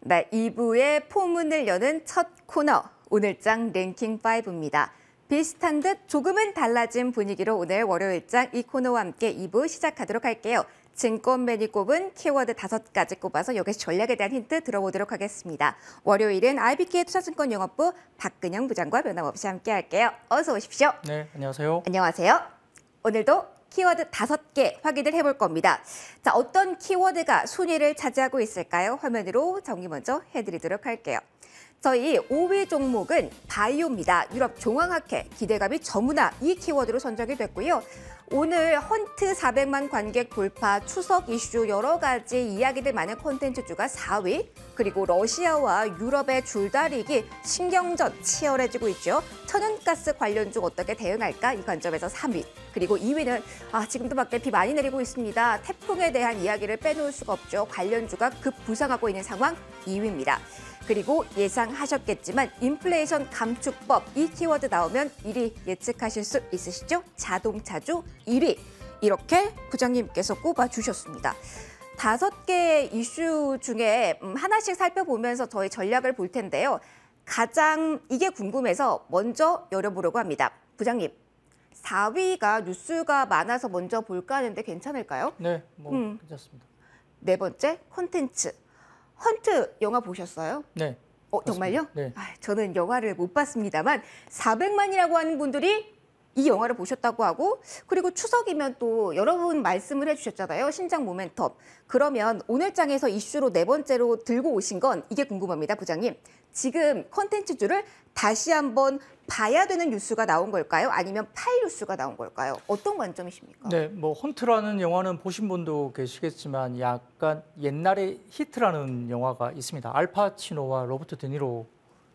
네, 2부의 포문을 여는 첫 코너, 오늘장 랭킹 5입니다. 비슷한 듯 조금은 달라진 분위기로 오늘 월요일장 이 코너와 함께 2부 시작하도록 할게요. 증권맨이 꼽은 키워드 5가지 꼽아서 여기서 전략에 대한 힌트 들어보도록 하겠습니다. 월요일은 IBK 투자증권 영업부 박근영 부장과 변함없이 함께 할게요. 어서 오십시오. 네, 안녕하세요. 안녕하세요. 오늘도 키워드 5개 확인을 해볼 겁니다. 자, 어떤 키워드가 순위를 차지하고 있을까요? 화면으로 정리 먼저 해드리도록 할게요. 저희 5위 종목은 바이오입니다. 유럽 종황학회 기대감이 저무나 이 키워드로 선정이 됐고요. 오늘 헌트 400만 관객 돌파, 추석 이슈 여러 가지 이야기들 많은 콘텐츠주가 4위, 그리고 러시아와 유럽의 줄다리기 신경전 치열해지고 있죠. 천연가스 관련주 어떻게 대응할까 이 관점에서 3위, 그리고 2위는 지금도 밖에 비 많이 내리고 있습니다. 태풍에 대한 이야기를 빼놓을 수가 없죠. 관련주가 급부상하고 있는 상황 2위입니다. 그리고 예상하셨겠지만 인플레이션 감축법 이 키워드 나오면 1위 예측하실 수 있으시죠? 자동차주 1위 이렇게 부장님께서 꼽아주셨습니다. 5개의 이슈 중에 하나씩 살펴보면서 저희 전략을 볼 텐데요. 가장 이게 궁금해서 먼저 열어보려고 합니다. 부장님, 4위가 뉴스가 많아서 먼저 볼까 하는데 괜찮을까요? 네, 괜찮습니다. 네 번째, 콘텐츠. 헌트 영화 보셨어요? 네. 정말요? 네. 저는 영화를 못 봤습니다만 400만이라고 하는 분들이 이 영화를 보셨다고 하고, 그리고 추석이면 또 여러분 말씀을 해주셨잖아요. 신장 모멘텀. 그러면 오늘 장에서 이슈로 네 번째로 들고 오신 건 이게 궁금합니다, 부장님. 지금 컨텐츠주를 다시 한번 봐야 되는 뉴스가 나온 걸까요? 아니면 팔 뉴스가 나온 걸까요? 어떤 관점이십니까? 네, 헌트라는 영화는 보신 분도 계시겠지만 약간 옛날에 히트라는 영화가 있습니다. 알파치노와 로버트 드니로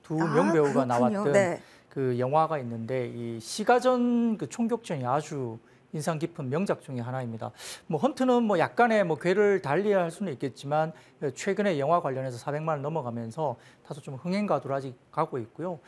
두 명배우가 나왔던 네. 그 영화가 있는데 이 시가전 그 총격전이 아주 인상 깊은 명작 중에 하나입니다. 헌트는 약간의 궤를 달리할 수는 있겠지만 최근에 영화 관련해서 400만을 넘어가면서 다소 좀 흥행가도로 아직 가고 있고요.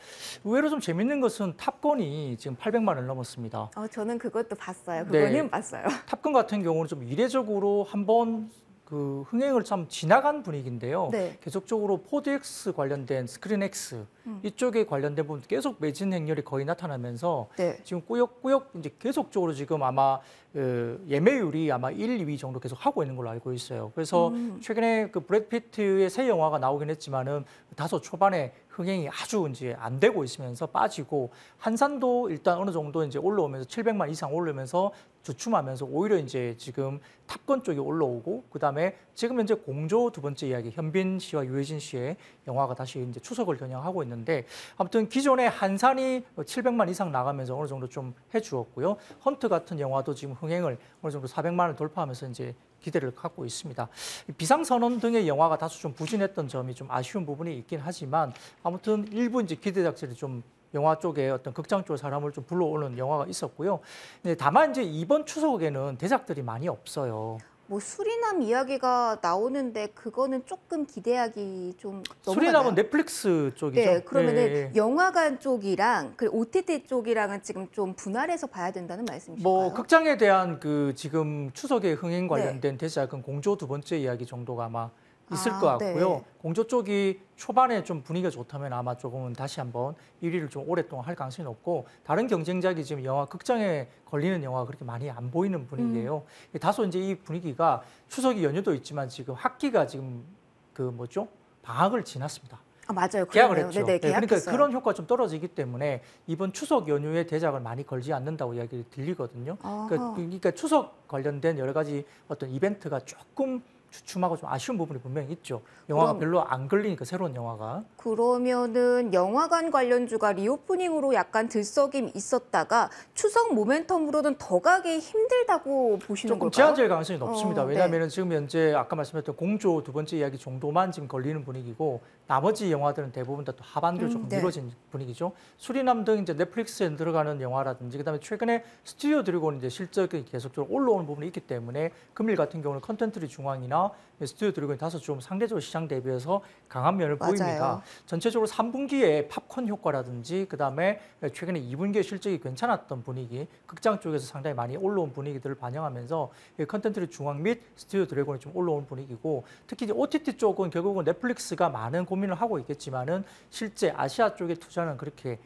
의외로 좀 재밌는 것은 탑건이 지금 800만을 넘었습니다. 저는 그것도 봤어요. 그거는 네. 봤어요. 탑건 같은 경우는 좀 이례적으로 한번 그 흥행을 참 지나간 분위기인데요. 네. 계속적으로 4DX 관련된 스크린X 이쪽에 관련된 부분 계속 매진 행렬이 거의 나타나면서 네. 지금 꾸역꾸역 이제 계속적으로 지금 아마 예매율이 아마 1, 2위 정도 계속 하고 있는 걸로 알고 있어요. 그래서 최근에 그 브래드 피트의 새 영화가 나오긴 했지만은 다소 초반에 흥행이 아주 이제 안 되고 있으면서 빠지고 한산도 일단 어느 정도 이제 올라오면서 700만 이상 올라오면서 주춤하면서 오히려 이제 지금 탑건 쪽이 올라오고 그다음에 지금 현재 공조 두 번째 이야기 현빈 씨와 유해진 씨의 영화가 다시 이제 추석을 겨냥하고 있는데 아무튼 기존에 한산이 700만 이상 나가면서 어느 정도 좀 해주었고요. 헌트 같은 영화도 지금 흥행을 어느 정도 400만을 돌파하면서 이제 기대를 갖고 있습니다. 비상선언 등의 영화가 다소 좀 부진했던 점이 좀 아쉬운 부분이 있긴 하지만 아무튼 일부 이제 기대작들이 좀 영화 쪽에 어떤 극장 쪽 사람을 좀 불러오는 영화가 있었고요. 다만 이제 이번 추석에는 대작들이 많이 없어요. 수리남 이야기가 나오는데 그거는 조금 기대하기 좀 너무 수리남은 넷플릭스 쪽이죠. 네, 그러면은 네. 영화관 쪽이랑 그 OTT 쪽이랑은 지금 좀 분할해서 봐야 된다는 말씀이실까요? 극장에 대한 그 지금 추석의 흥행 관련된 대작은 공조 두 번째 이야기 정도가 아마 있을 것 같고요. 네. 공조 쪽이 초반에 좀 분위기가 좋다면 아마 조금은 다시 한번 1위를 좀 오랫동안 할 가능성이 높고 다른 경쟁작이 지금 영화 극장에 걸리는 영화가 그렇게 많이 안 보이는 분위기예요. 다소 이제 이 분위기가 추석이 연휴도 있지만 지금 학기가 지금 방학을 지났습니다. 맞아요. 계약을 그러네요. 했죠. 네네, 그러니까 계약했어요. 그런 효과가 좀 떨어지기 때문에 이번 추석 연휴에 대작을 많이 걸지 않는다고 이야기를 들리거든요. 그러니까 추석 관련된 여러 가지 어떤 이벤트가 조금 주춤하고 좀 아쉬운 부분이 분명히 있죠. 영화가 별로 안 걸리니까 새로운 영화가. 그러면은 영화관 관련주가 리오프닝으로 약간 들썩임 있었다가 추석 모멘텀으로는 더 가기 힘들다고 보시는 조금 걸까요? 제한될 가능성이 높습니다. 네. 왜냐하면 지금 현재 아까 말씀했던 공조 두 번째 이야기 정도만 지금 걸리는 분위기고 나머지 영화들은 대부분 다 또 하반기로 조금 네. 미뤄진 분위기죠. 수리남 등 이제 넷플릭스에 들어가는 영화라든지 그다음에 최근에 스튜디오 드래곤 이제 실적이 계속적으로 올라오는 부분이 있기 때문에 금일 같은 경우는 컨텐츠리 중앙이나 스튜디오 드래곤이 다소 좀 상대적으로 시장 대비해서 강한 면을 맞아요. 보입니다. 전체적으로 3분기에 팝콘 효과라든지 그다음에 최근에 2분기에 실적이 괜찮았던 분위기, 극장 쪽에서 상당히 많이 올라온 분위기들을 반영하면서 컨텐츠리 중앙 및 스튜디오 드래곤이 좀 올라온 분위기고 특히 이제 OTT 쪽은 결국은 넷플릭스가 많은 고민을 하고 있겠지만은 실제 아시아 쪽의 투자는 그렇게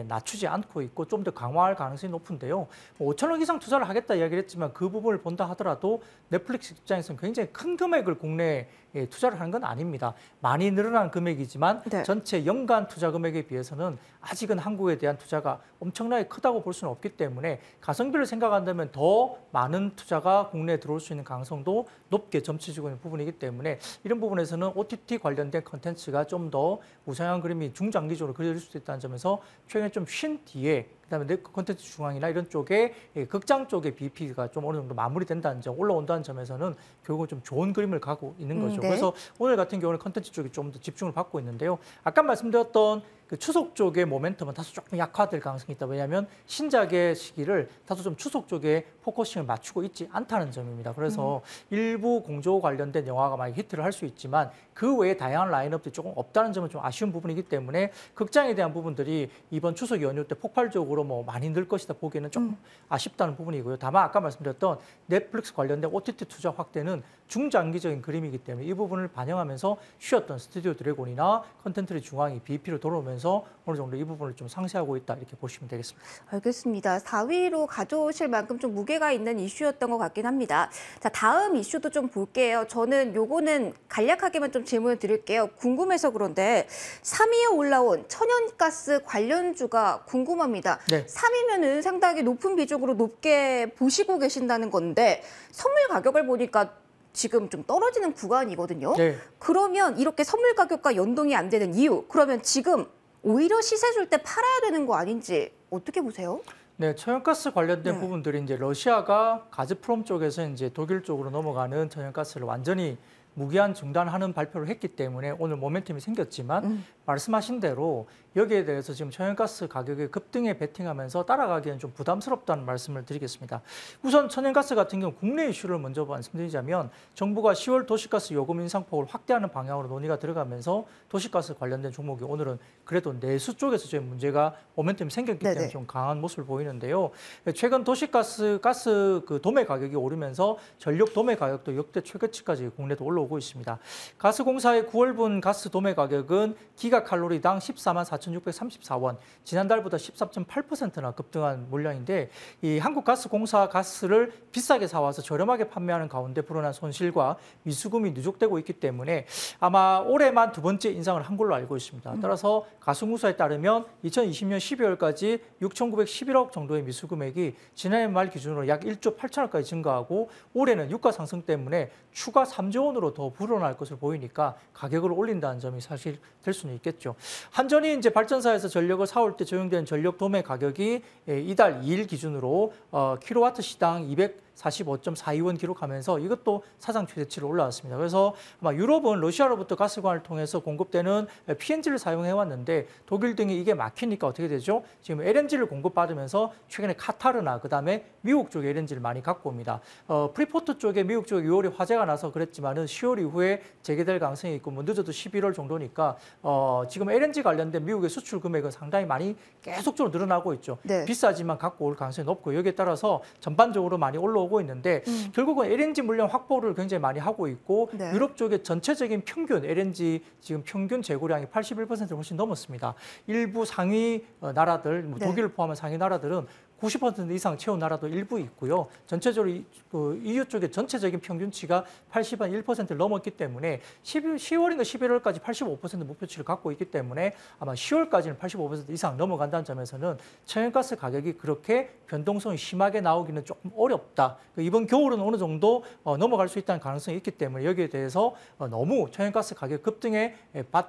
낮추지 않고 있고 좀 더 강화할 가능성이 높은데요. 5천억 이상 투자를 하겠다 이야기를 했지만 그 부분을 본다 하더라도 넷플릭스 입장에서는 굉장히 큰 금액을 국내에 투자를 하는 건 아닙니다. 많이 늘어난 금액이지만 네. 전체 연간 투자 금액에 비해서는 아직은 한국에 대한 투자가 엄청나게 크다고 볼 수는 없기 때문에 가성비를 생각한다면 더 많은 투자가 국내에 들어올 수 있는 가능성도 높게 점쳐지고 있는 부분이기 때문에 이런 부분에서는 OTT 관련된 컨텐츠가 좀 더 우상향 그림이 중장기적으로 그려질 수도 있다는 점에서 최근에 좀 쉰 뒤에 그다음에 내 콘텐츠 중앙이나 이런 쪽에 극장 쪽의 BP가 좀 어느 정도 마무리된다는 점, 올라온다는 점에서는 결국은 좀 좋은 그림을 가고 있는 거죠. 네. 그래서 오늘 같은 경우는 콘텐츠 쪽이 좀 더 집중을 받고 있는데요. 아까 말씀드렸던 그 추석 쪽의 모멘텀은 다소 조금 약화될 가능성이 있다. 왜냐하면 신작의 시기를 다소 좀 추석 쪽에 포커싱을 맞추고 있지 않다는 점입니다. 그래서 일부 공조 관련된 영화가 많이 히트를 할 수 있지만 그 외에 다양한 라인업들이 조금 없다는 점은 좀 아쉬운 부분이기 때문에 극장에 대한 부분들이 이번 추석 연휴 때 폭발적으로 뭐 많이 늘 것이다 보기에는 좀 아쉽다는 부분이고요. 다만 아까 말씀드렸던 넷플릭스 관련된 OTT 투자 확대는 중장기적인 그림이기 때문에 이 부분을 반영하면서 쉬었던 스튜디오 드래곤이나 컨텐츠리 중앙이 BP로 돌아오면서 어느 정도 이 부분을 좀 상쇄하고 있다 이렇게 보시면 되겠습니다. 알겠습니다. 4위로 가져오실 만큼 좀 무게가 있는 이슈였던 것 같긴 합니다. 자, 다음 이슈도 좀 볼게요. 저는 요거는 간략하게만 좀 질문을 드릴게요. 궁금해서 그런데 3위에 올라온 천연가스 관련주가 궁금합니다. 네. 3위면은 상당히 높은 비중으로 높게 보시고 계신다는 건데 선물 가격을 보니까 지금 좀 떨어지는 구간이거든요. 네. 그러면 이렇게 선물 가격과 연동이 안 되는 이유, 그러면 지금 오히려 시세 줄 때 팔아야 되는 거 아닌지 어떻게 보세요? 네, 천연가스 관련된 네. 부분들이 이제 러시아가 가즈프롬 쪽에서 이제 독일 쪽으로 넘어가는 천연가스를 완전히 무기한 중단하는 발표를 했기 때문에 오늘 모멘텀이 생겼지만 말씀하신 대로 여기에 대해서 지금 천연가스 가격의 급등에 베팅하면서 따라가기에는 좀 부담스럽다는 말씀을 드리겠습니다. 우선 천연가스 같은 경우 국내 이슈를 먼저 말씀드리자면 정부가 10월 도시가스 요금 인상폭을 확대하는 방향으로 논의가 들어가면서 도시가스 관련된 종목이 오늘은 그래도 내수 쪽에서 좀 문제가 모멘텀이 생겼기 때문에 네네. 좀 강한 모습을 보이는데요. 최근 도시가스 그 도매 가격이 오르면서 전력 도매 가격도 역대 최고치까지 국내도 올라오고 있습니다. 가스공사의 9월분 가스 도매 가격은 기가칼로리당 14만 4,634원, 지난달보다 13.8%나 급등한 물량인데 이 한국가스공사 가스를 비싸게 사와서 저렴하게 판매하는 가운데 불어난 손실과 미수금이 누적되고 있기 때문에 아마 올해만 두 번째 인상을 한 걸로 알고 있습니다. 따라서 가스공사에 따르면 2020년 12월까지 6,911억 정도의 미수금액이 지난해 말 기준으로 약 1조 8천억까지 증가하고 올해는 유가 상승 때문에 추가 3조 원으로 더 불어날 것을 보이니까 가격을 올린다는 점이 사실 될 수는 있겠죠. 한전이 이제 발전사에서 전력을 사올 때 적용된 전력 도매 가격이 이달 2일 기준으로 킬로와트 시당 245.42원 기록하면서 이것도 사상 최대치로 올라왔습니다. 그래서 아마 유럽은 러시아로부터 가스관을 통해서 공급되는 PNG를 사용해 왔는데 독일 등이 이게 막히니까 어떻게 되죠? 지금 LNG를 공급받으면서 최근에 카타르나 그다음에 미국 쪽에 LNG를 많이 갖고 옵니다. 프리포트 쪽에 미국 쪽에 6월에 화재가 나서 그랬지만은 10월 이후에 재개될 가능성이 있고 뭐 늦어도 11월 정도니까 지금 LNG 관련된 미국의 수출 금액은 상당히 많이 계속적으로 늘어나고 있죠. 네. 비싸지만 갖고 올 가능성이 높고 여기에 따라서 전반적으로 많이 올라오고 있는데 결국은 LNG 물량 확보를 굉장히 많이 하고 있고 네. 유럽 쪽의 전체적인 평균 LNG 지금 평균 재고량이 81%를 훨씬 넘었습니다. 일부 상위 나라들, 뭐 네. 독일을 포함한 상위 나라들은 90% 이상 채운 나라도 일부 있고요. 전체적으로 EU 쪽의 전체적인 평균치가 81%를 넘었기 때문에 10월인가 11월까지 85% 목표치를 갖고 있기 때문에 아마 10월까지는 85% 이상 넘어간다는 점에서는 천연가스 가격이 그렇게 변동성이 심하게 나오기는 조금 어렵다. 이번 겨울은 어느 정도 넘어갈 수 있다는 가능성이 있기 때문에 여기에 대해서 너무 천연가스 가격 급등에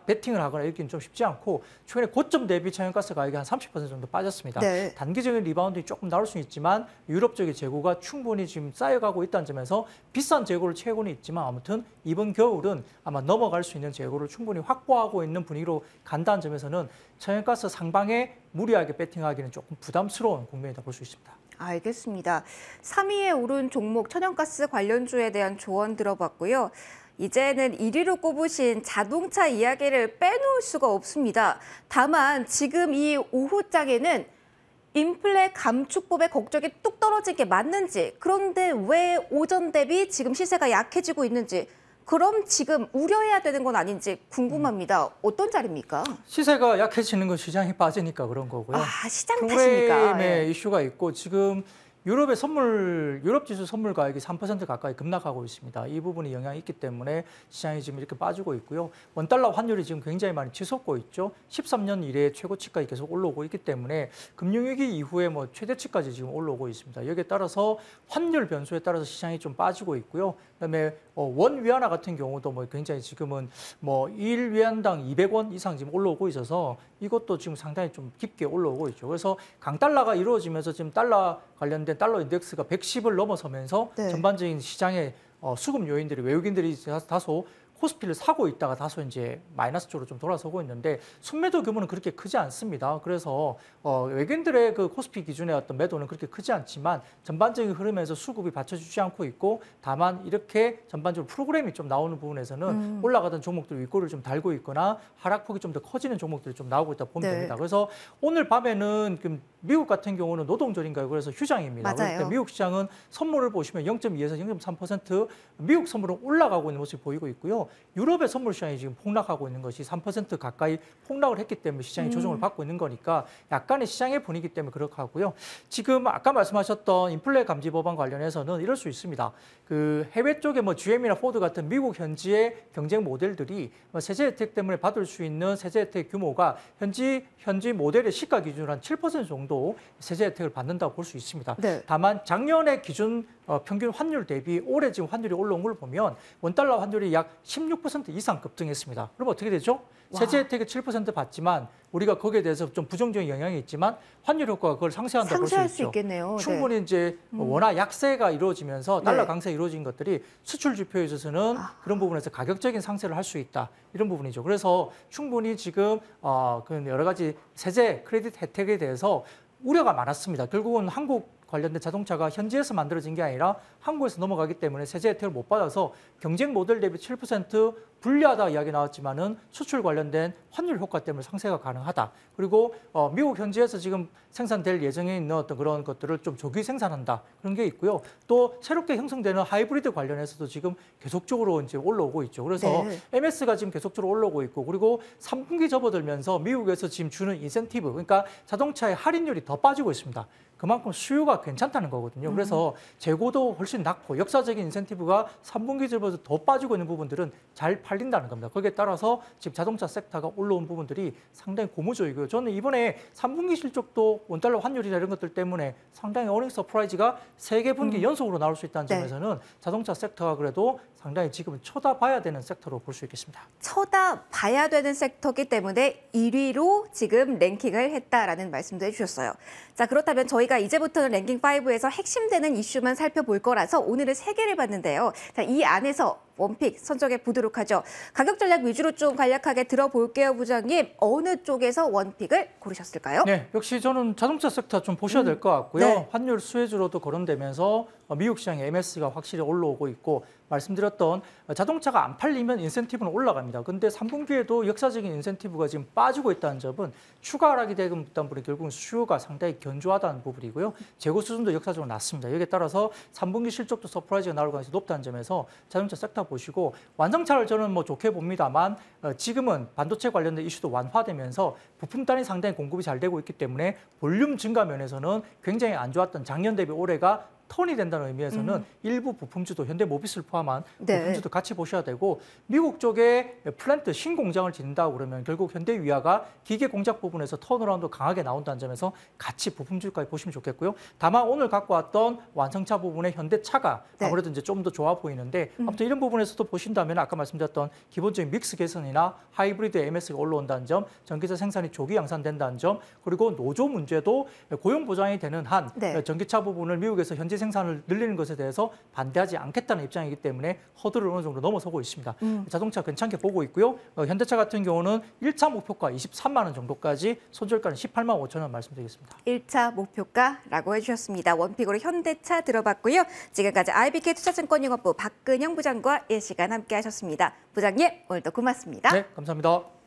베팅을 하거나 이렇게는 좀 쉽지 않고 최근에 고점 대비 천연가스 가격이 한 30% 정도 빠졌습니다. 네. 단기적인 리바운드 경험이 조금 나올 수 있지만 유럽 쪽의 재고가 충분히 지금 쌓여가고 있다는 점에서 비싼 재고를 채우고는 있지만 아무튼 이번 겨울은 아마 넘어갈 수 있는 재고를 충분히 확보하고 있는 분위기로 간다는 점에서는 천연가스 상방에 무리하게 배팅하기는 조금 부담스러운 국면이다 볼 수 있습니다. 알겠습니다. 3위에 오른 종목 천연가스 관련주에 대한 조언 들어봤고요. 이제는 1위로 꼽으신 자동차 이야기를 빼놓을 수가 없습니다. 다만 지금 이 오후장에는 인플레 감축법의 걱정이 뚝 떨어진 게 맞는지, 그런데 왜 오전 대비 지금 시세가 약해지고 있는지, 그럼 지금 우려해야 되는 건 아닌지 궁금합니다. 어떤 자리입니까? 시세가 약해지는 건 시장이 빠지니까 그런 거고요. 아, 시장 탓입니까? 프로그램의 이슈가 있고 지금 유럽의 유럽 지수 선물 가액이 3% 가까이 급락하고 있습니다. 이 부분이 영향이 있기 때문에 시장이 지금 이렇게 빠지고 있고요. 원달러 환율이 지금 굉장히 많이 치솟고 있죠. 13년 이래 최고치까지 계속 올라오고 있기 때문에 금융위기 이후에 뭐 최대치까지 지금 올라오고 있습니다. 여기에 따라서 환율 변수에 따라서 시장이 좀 빠지고 있고요. 그다음에 원 위안화 같은 경우도 뭐 굉장히 지금은 뭐 1위안당 200원 이상 지금 올라오고 있어서 이것도 지금 상당히 좀 깊게 올라오고 있죠. 그래서 강달러가 이루어지면서 지금 달러 관련된 달러 인덱스가 110을 넘어서면서 네. 전반적인 시장의 수급 요인들이 외국인들이 다소 코스피를 사고 있다가 다소 이제 마이너스 쪽으로 좀 돌아서고 있는데 순매도 규모는 그렇게 크지 않습니다. 그래서 외국인들의 그 코스피 기준의 어떤 매도는 그렇게 크지 않지만 전반적인 흐름에서 수급이 받쳐주지 않고 있고 다만 이렇게 전반적으로 프로그램이 좀 나오는 부분에서는 올라가던 종목들 윗골을 좀 달고 있거나 하락폭이 좀 더 커지는 종목들이 좀 나오고 있다 보면 네. 됩니다. 그래서 오늘 밤에는 미국 같은 경우는 노동절인가요? 그래서 휴장입니다. 맞아요. 그러니까 미국 시장은 선물을 보시면 0.2에서 0.3% 미국 선물은 올라가고 있는 모습이 보이고 있고요. 유럽의 선물 시장이 지금 폭락하고 있는 것이 3% 가까이 폭락을 했기 때문에 시장이 조정을 받고 있는 거니까 약간의 시장의 분위기 때문에 그렇게 하고요. 지금 아까 말씀하셨던 인플레 감지 법안 관련해서는 이럴 수 있습니다. 그 해외 쪽에 뭐 GM이나 포드 같은 미국 현지의 경쟁 모델들이 세제 혜택 때문에 받을 수 있는 세제 혜택 규모가 현지 모델의 시가 기준으로 한 7% 정도 세제 혜택을 받는다고 볼 수 있습니다. 네. 다만 작년의 기준 평균 환율 대비 올해 지금 환율이 올라온 걸 보면 원달러 환율이 약 16% 이상 급등했습니다. 그럼 어떻게 되죠? 세제 혜택이 7% 받지만 우리가 거기에 대해서 좀 부정적인 영향이 있지만 환율 효과가 그걸 상쇄한다고 볼 수 상쇄할 있죠. 수 있겠네요. 충분히 네. 이제 워낙 약세가 이루어지면서 달러 네. 강세가 이루어진 것들이 수출 지표에 있어서는 그런 부분에서 가격적인 상쇄를 할 수 있다. 이런 부분이죠. 그래서 충분히 지금 그 여러 가지 세제 크레딧 혜택에 대해서 우려가 많았습니다. 결국은 한국 관련된 자동차가 현지에서 만들어진 게 아니라 한국에서 넘어가기 때문에 세제 혜택을 못 받아서 경쟁 모델 대비 7% 불리하다 이야기 나왔지만은 수출 관련된 환율 효과 때문에 상쇄가 가능하다. 그리고 미국 현지에서 지금 생산될 예정에 있는 어떤 그런 것들을 좀 조기 생산한다. 그런 게 있고요. 또 새롭게 형성되는 하이브리드 관련해서도 지금 계속적으로 이제 올라오고 있죠. 그래서 네. MS가 지금 계속적으로 올라오고 있고 그리고 3분기 접어들면서 미국에서 지금 주는 인센티브 그러니까 자동차의 할인율이 더 빠지고 있습니다. 그만큼 수요가 괜찮다는 거거든요. 그래서 재고도 훨씬 낮고 역사적인 인센티브가 3분기 접어서 더 빠지고 있는 부분들은 잘 팔린다는 겁니다. 거기에 따라서 지금 자동차 섹터가 올라온 부분들이 상당히 고무적이고요. 저는 이번에 3분기 실적도 원달러 환율이나 이런 것들 때문에 상당히 어닝 서프라이즈가 3개 분기 연속으로 나올 수 있다는 네. 점에서는 자동차 섹터가 그래도 상당히 지금은 쳐다봐야 되는 섹터로 볼 수 있겠습니다. 쳐다봐야 되는 섹터기 때문에 1위로 지금 랭킹을 했다라는 말씀도 해주셨어요. 자, 그렇다면 저희가 이제부터는 랭킹 5에서 핵심되는 이슈만 살펴볼 거라서 오늘은 3개를 봤는데요. 자, 이 안에서 원픽 선정해 보도록 하죠. 가격 전략 위주로 좀 간략하게 들어볼게요, 부장님. 어느 쪽에서 원픽을 고르셨을까요? 네, 역시 저는 자동차 섹터 좀 보셔야 될 것 같고요. 네. 환율 수혜주로도 거론되면서 미국 시장의 MS가 확실히 올라오고 있고 말씀드렸던 자동차가 안 팔리면 인센티브는 올라갑니다. 근데 3분기에도 역사적인 인센티브가 지금 빠지고 있다는 점은 추가 하락이 되는 부분이 결국은 수요가 상당히 견조하다는 부분이고요. 재고 수준도 역사적으로 낮습니다. 여기에 따라서 3분기 실적도 서프라이즈가 나올 가능성이 높다는 점에서 자동차 섹터 보시고 완성차를 저는 뭐 좋게 봅니다만 지금은 반도체 관련된 이슈도 완화되면서 부품 단위 상당히 공급이 잘 되고 있기 때문에 볼륨 증가 면에서는 굉장히 안 좋았던 작년 대비 올해가 턴이 된다는 의미에서는 일부 부품주도 현대모비스를 포함한 네. 부품주도 같이 보셔야 되고 미국 쪽에 플랜트 신공장을 짓는다고 그러면 결국 현대위아가 기계 공작 부분에서 턴어라운드 강하게 나온다는 점에서 같이 부품주까지 보시면 좋겠고요. 다만 오늘 갖고 왔던 완성차 부분의 현대차가 네. 아무래도 이제 좀 더 좋아 보이는데 아무튼 이런 부분에서도 보신다면 아까 말씀드렸던 기본적인 믹스 개선이나 하이브리드 MS가 올라온다는 점, 전기차 생산이 조기 양산된다는 점, 그리고 노조 문제도 고용 보장이 되는 한 네. 전기차 부분을 미국에서 현지 생산을 늘리는 것에 대해서 반대하지 않겠다는 입장이기 때문에 허들을 어느 정도 넘어서고 있습니다. 자동차 괜찮게 보고 있고요. 현대차 같은 경우는 1차 목표가 23만 원 정도까지, 손절가는 18만 5천 원 말씀드리겠습니다. 1차 목표가라고 해주셨습니다. 원픽으로 현대차 들어봤고요. 지금까지 IBK 투자증권영업부 박근영 부장과 1시간 함께하셨습니다. 부장님, 오늘도 고맙습니다. 네, 감사합니다.